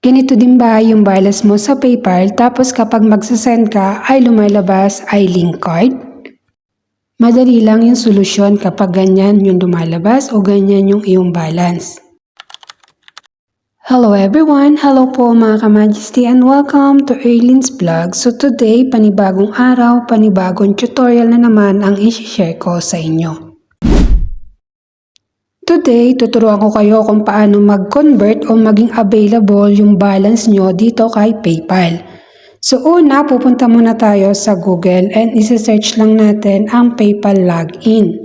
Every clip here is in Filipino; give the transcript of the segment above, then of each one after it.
Ganito din ba yung balance mo sa PayPal tapos kapag magsasend ka ay lumalabas ay link card? Madali lang yung solusyon kapag ganyan yung lumalabas o ganyan yung iyong balance. Hello everyone! Hello po mga ka-Majesty and welcome to Erlin's Vlog. So today, panibagong araw, panibagong tutorial na naman ang i-share ko sa inyo. Today, tuturuan ko kayo kung paano mag-convert o maging available yung balance nyo dito kay PayPal. So una, pupunta muna tayo sa Google and isa-search lang natin ang PayPal login.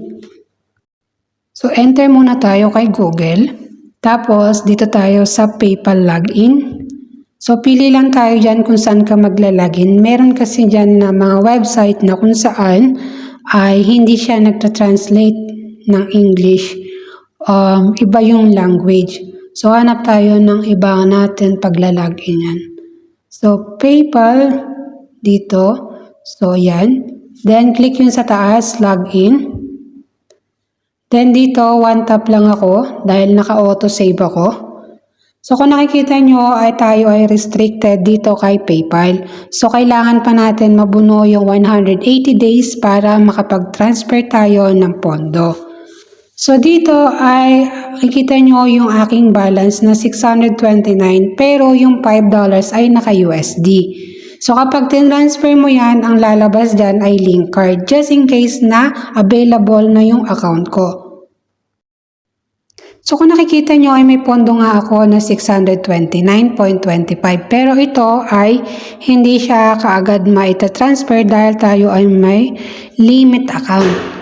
So enter muna tayo kay Google. Tapos dito tayo sa PayPal login. So pili lang tayo dyan kung saan ka maglalagin. Meron kasi dyan na mga website na kung saan ay hindi siya nagta-translate ng English. Iba yung language. So hanap tayo ng iba natin paglalagin yan. So PayPal dito. So yan. Then click yun sa taas, login. Then dito, one tap lang ako dahil naka-auto save ako. So kung nakikita nyo ay tayo ay restricted dito kay PayPal. So kailangan pa natin mabuno yung 180 days para makapag-transfer tayo ng pondo. So dito ay makikita nyo yung aking balance na 629 pero yung $5 ay naka-USD. So kapag tinransfer mo yan, ang lalabas dyan ay link card just in case na available na yung account ko. So kung nakikita nyo ay may pondo nga ako na 629.25 pero ito ay hindi siya kaagad maita-transfer dahil tayo ay may limit account.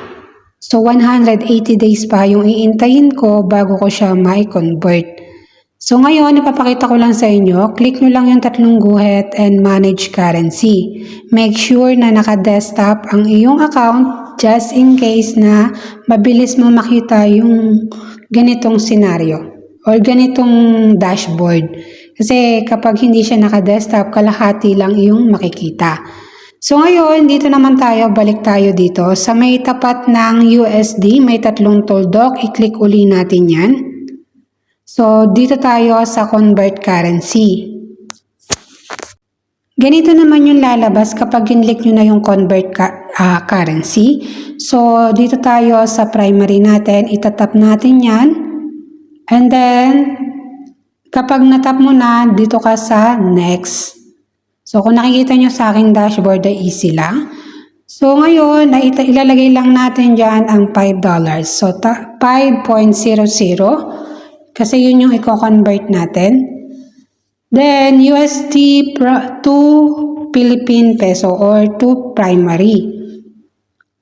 So 180 days pa yung iintayin ko bago ko siya mai-convert. So ngayon, ipapakita ko lang sa inyo, click nyo lang yung tatlong guhit and manage currency. Make sure na naka-desktop ang iyong account just in case na mabilis mo makita yung ganitong scenario or ganitong dashboard. Kasi kapag hindi siya naka-desktop, kalahati lang yung makikita. So ngayon, dito naman tayo, balik tayo dito. Sa may tapat ng USD, may tatlong tuldok, i-click uli natin yan. So dito tayo sa convert currency. Ganito naman yung lalabas kapag kinlik nyo na yung convert currency. So dito tayo sa primary natin, itatap natin yan. And then, kapag natap mo na, dito ka sa next. So, kung nakikita nyo sa aking dashboard ay easy lang. So, ngayon, ilalagay lang natin dyan ang $5. So, 5.00 kasi yun yung i-convert natin. Then, USD to Philippine Peso or to primary.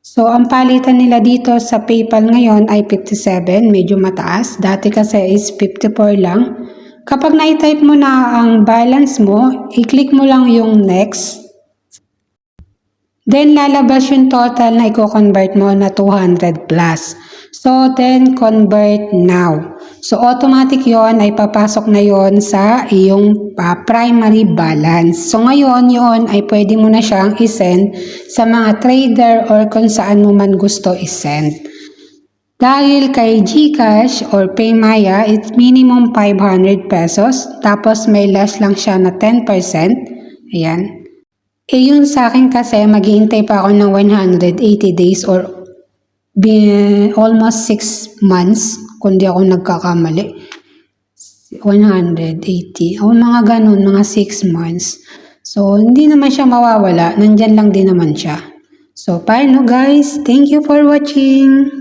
So, ang palitan nila dito sa PayPal ngayon ay 57, medyo mataas. Dati kasi is 54 lang. Kapag na-type mo na ang balance mo, i-click mo lang yung next. Then, lalabas yung total na i-convert mo na 200 plus. So, then, convert now. So, automatic yon ay papasok na yon sa iyong primary balance. So, ngayon, yon ay pwede mo na siyang isend sa mga trader or kung saan mo man gusto isend. Dahil kay GCash or PayMaya, it's minimum 500 pesos. Tapos may less lang siya na 10%. Ayan. Yun sa akin kasi, maghihintay pa ako ng 180 days or almost 6 months. Kung di ako nagkakamali. 180. O mga ganun, mga 6 months. So, hindi naman siya mawawala. Nandyan lang din naman siya. So, paano guys? Thank you for watching.